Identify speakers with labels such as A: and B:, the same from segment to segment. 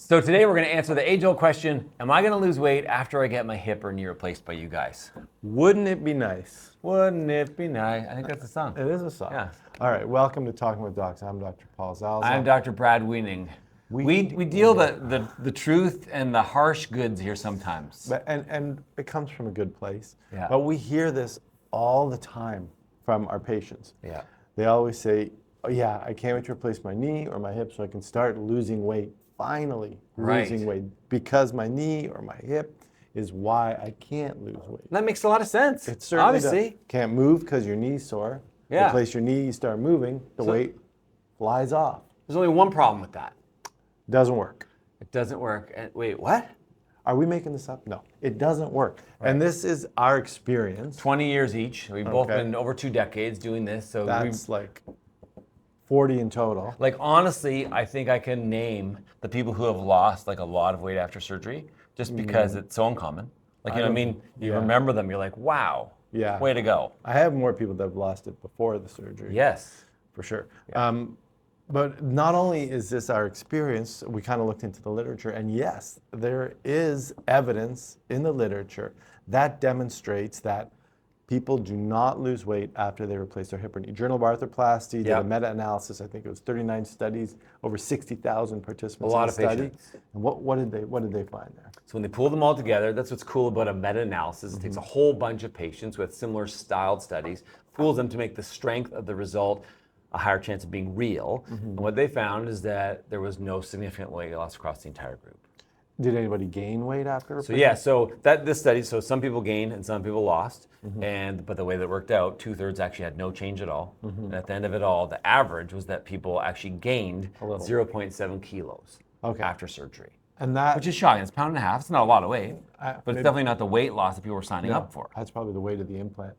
A: So today we're going to answer the age-old question, am I going to lose weight after I get my hip or knee replaced by you guys?
B: Wouldn't it be nice?
A: Wouldn't it be nice? I think that's a song.
B: It is a song.
A: Yeah.
B: All right, welcome to Talking with Docs. I'm Dr. Paul Zalzal.
A: I'm Dr. Brad Weening. We deal the truth and the harsh goods here sometimes.
B: And it comes from a good place.
A: Yeah.
B: But we hear this all the time from our patients.
A: Yeah.
B: They always say, oh yeah, I can't wait to replace my knee or my hip so I can start losing weight. Finally losing weight because my knee or my hip is why I can't lose weight.
A: That makes a lot of sense.
B: It certainly
A: obviously.
B: does. Can't move because your knee's sore.
A: Yeah.
B: Replace your knee, you start moving, the weight flies off.
A: There's only one problem with that.
B: Doesn't work.
A: It doesn't work. And wait, what?
B: Are we making this up? No, it doesn't work. Right. And this is our experience.
A: 20 years each. We've both been over 2 decades doing this. So
B: that's like 40 in total.
A: Like honestly, I think I can name the people who have lost like a lot of weight after surgery just because it's so uncommon. Like, you know what I mean? You remember them, you're like, wow, way to go.
B: I have more people that have lost it before the surgery.
A: Yes.
B: For sure.
A: Yeah.
B: But not only is this our experience, we kind of looked into the literature, and yes, there is evidence in the literature that demonstrates that people do not lose weight after they replace their hip or knee. Journal of Arthroplasty did a meta-analysis. I think it was 39 studies, over 60,000 participants.
A: A lot
B: in the
A: of
B: study.
A: patients.
B: And what did they find there?
A: So when they pull them all together, that's what's cool about a meta-analysis. It takes a whole bunch of patients with similar styled studies, pools them to make the strength of the result a higher chance of being real. And what they found is that there was no significant weight loss across the entire group.
B: Did anybody gain weight after?
A: So this study, so some people gained and some people lost, but the way that it worked out, 2/3 actually had no change at all. And at the end of it all, the average was that people actually gained 0.7 kilos after surgery.
B: And that,
A: which is shocking. It's 1.5 pounds. It's not a lot of weight, but it's definitely not the weight loss that people were signing up for.
B: That's probably the weight of the implant.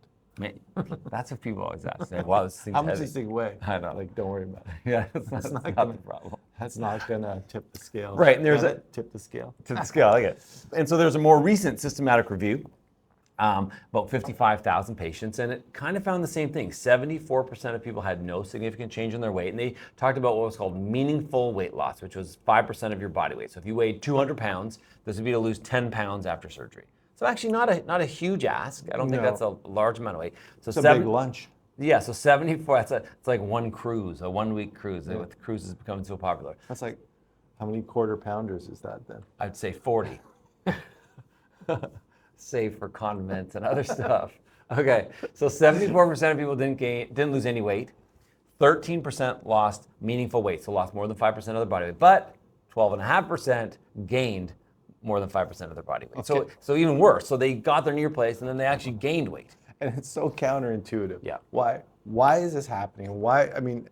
A: That's what people always ask. Like, wow, this thing's
B: How much
A: heavy.
B: does this thing weigh?
A: I know.
B: Like, don't worry about it.
A: Yeah, that's not the problem.
B: That's not gonna tip the scale.
A: Right, and there's
B: tip the scale.
A: Tip the scale, I like it. And so there's a more recent systematic review, about 55,000 patients, and it kind of found the same thing. 74% of people had no significant change in their weight, and they talked about what was called meaningful weight loss, which was 5% of your body weight. So if you weighed 200 pounds, this would be to lose 10 pounds after surgery. So actually not a huge ask. I don't think that's a large amount of weight. So
B: it's a big lunch.
A: Yeah, so 74, it's like one cruise, a 1-week cruise. With cruises becoming so popular.
B: That's like, how many quarter pounders is that then?
A: I'd say 40. Save for condiments and other stuff. Okay, so 74% of people didn't lose any weight. 13% lost meaningful weight, so lost more than 5% of their body weight. But 12.5% gained more than 5% of their body weight. Okay. So even worse. So they got their knee replaced and then they actually gained weight.
B: And it's so counterintuitive.
A: Yeah.
B: Why is this happening? Why? I mean,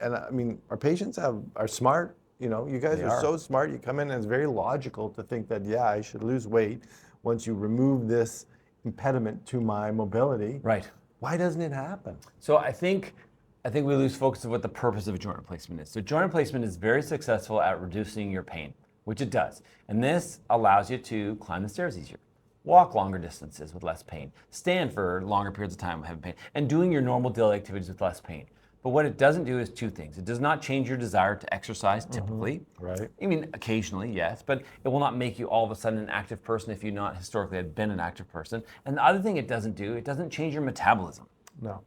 B: our patients are smart. You know, you guys are so smart. You come in and it's very logical to think that, yeah, I should lose weight once you remove this impediment to my mobility.
A: Right.
B: Why doesn't it happen?
A: So I think we lose focus of what the purpose of a joint replacement is. So joint replacement is very successful at reducing your pain, which it does. And this allows you to climb the stairs easier, walk longer distances with less pain, stand for longer periods of time with heavy pain, and doing your normal daily activities with less pain. But what it doesn't do is 2 things. It does not change your desire to exercise typically.
B: Right.
A: I mean, occasionally, yes, but it will not make you all of a sudden an active person if you not historically had been an active person. And the other thing it doesn't do, it doesn't change your metabolism.
B: No.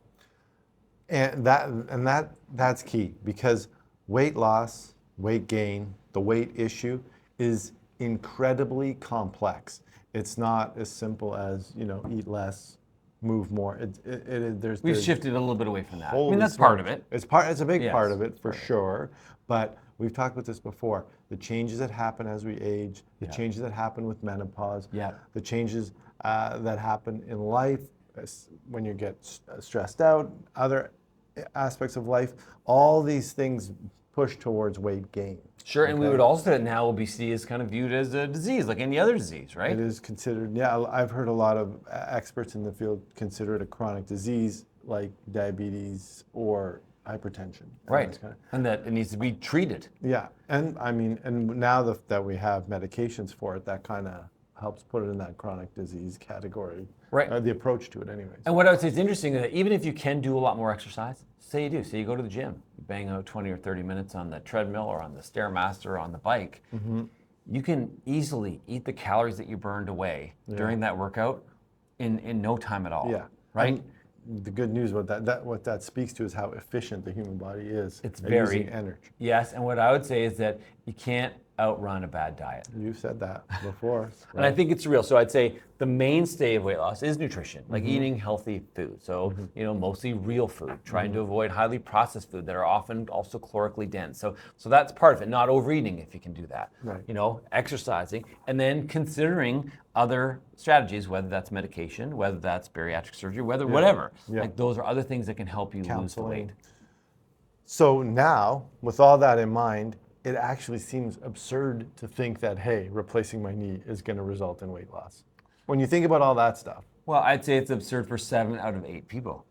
B: And that's key, because weight loss, weight gain, the weight issue is incredibly complex. It's not as simple as, eat less, move more.
A: We've shifted a little bit away from that. I mean, that's part of it.
B: It's a big part of it for sure. But we've talked about this before. The changes that happen as we age, the changes that happen with menopause, the changes that happen in life when you get stressed out, other aspects of life, all these things push towards weight gain.
A: Sure, and we would also say that now obesity is kind of viewed as a disease, like any other disease, right?
B: It is considered, I've heard a lot of experts in the field consider it a chronic disease like diabetes or hypertension.
A: Right, and that it needs to be treated.
B: Yeah, and now that we have medications for it, that kind of helps put it in that chronic disease category.
A: Right.
B: The approach to it anyways.
A: And what I would say is interesting is that even if you can do a lot more exercise, say you go to the gym, you bang out 20 or 30 minutes on the treadmill or on the Stairmaster or on the bike, you can easily eat the calories that you burned away during that workout in no time at all.
B: Yeah.
A: Right?
B: The good news what that speaks to is how efficient the human body is
A: It's
B: at
A: very
B: using energy.
A: Yes, and what I would say is that you can't outrun a bad diet.
B: You've said that before. Right?
A: And I think it's real. So I'd say the mainstay of weight loss is nutrition, like eating healthy food. So, mostly real food, trying to avoid highly processed food that are often also calorically dense. So that's part of it, not overeating if you can do that.
B: Right.
A: Exercising, and then considering other strategies, whether that's medication, whether that's bariatric surgery, whatever.
B: Yeah.
A: Like those are other things that can help you lose the
B: Counseling.
A: weight.
B: So now, with all that in mind, it actually seems absurd to think that, hey, replacing my knee is going to result in weight loss. When you think about all that stuff.
A: Well, I'd say it's absurd for 7 out of 8 people.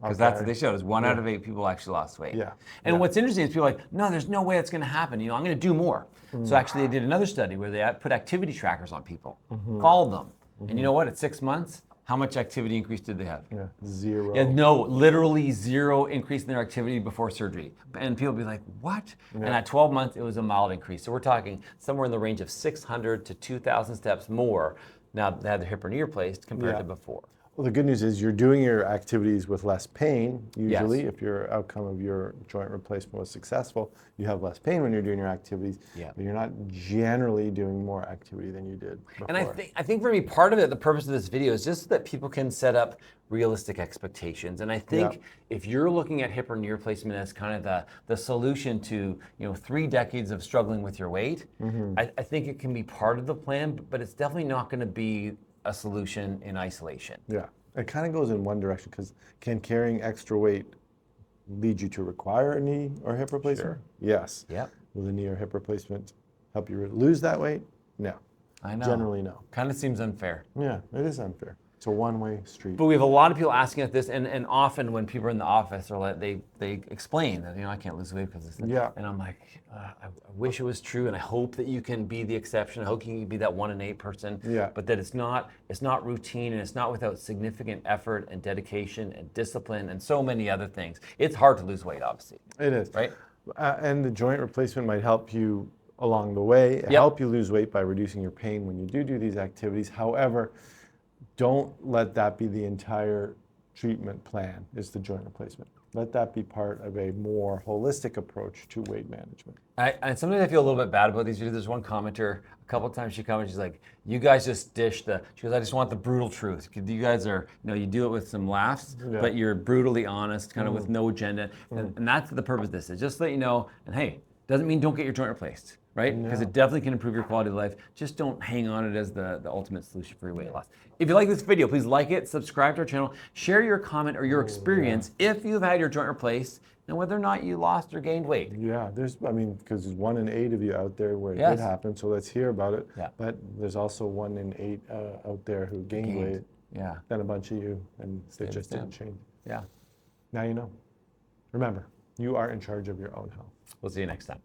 A: Because that's what they showed, is 1 out of 8 people actually lost weight.
B: Yeah.
A: And what's interesting is people are like, no, there's no way it's going to happen. I'm going to do more. So actually they did another study where they put activity trackers on people, followed them. And you know what, at 6 months, how much activity increase did they have?
B: Yeah, 0.
A: Yeah, no, literally 0 increase in their activity before surgery. And people be like, what? And at 12 months, it was a mild increase. So we're talking somewhere in the range of 600 to 2,000 steps more now that they had their hip or knee replaced compared to before.
B: Well, the good news is you're doing your activities with less pain, usually.
A: Yes.
B: If your outcome of your joint replacement was successful, you have less pain when you're doing your activities, but you're not generally doing more activity than you did before.
A: And I think for me, part of it, the purpose of this video is just so that people can set up realistic expectations. And I think if you're looking at hip or knee replacement as kind of the solution to 3 decades of struggling with your weight, I think it can be part of the plan, but it's definitely not going to be a solution in isolation.
B: Yeah, it kind of goes in one direction, because can carrying extra weight lead you to require a knee or hip replacement?
A: Sure.
B: Yes.
A: Yep.
B: Will the knee or hip replacement help you lose that weight? No.
A: I know.
B: Generally, no.
A: Kind of seems unfair.
B: Yeah, it is unfair. It's a one-way street.
A: But we have a lot of people asking us this, and often when people are in the office, they explain that I can't lose weight because of this.
B: Yeah.
A: And I'm like, I wish it was true, and I hope that you can be the exception. I hope you can be that 1 in 8 person.
B: Yeah.
A: But that it's not routine, and it's not without significant effort and dedication and discipline and so many other things. It's hard to lose weight, obviously.
B: It is.
A: Right.
B: And the joint replacement might help you along the way, help you lose weight by reducing your pain when you do these activities. However, don't let that be the entire treatment plan, is the joint replacement. Let that be part of a more holistic approach to weight management.
A: And sometimes I feel a little bit bad about these videos. There's one commenter, a couple of times she commented, she's like, you guys just dish she goes, I just want the brutal truth. You guys are, you do it with some laughs, but you're brutally honest, kind of with no agenda. And that's the purpose of this, is just to let you know, and hey, doesn't mean don't get your joint replaced, right? Because it definitely can improve your quality of life. Just don't hang on it as the ultimate solution for your weight loss. If you like this video, please like it, subscribe to our channel, share your comment or your experience if you've had your joint replaced and whether or not you lost or gained weight.
B: Yeah, because there's 1 in 8 of you out there where it did happen, so let's hear about it.
A: Yeah.
B: But there's also 1 in 8 out there who gained weight.
A: Yeah.
B: Then a bunch of you, and it just didn't change.
A: Yeah.
B: Now you know. Remember, you are in charge of your own health.
A: We'll see you next time.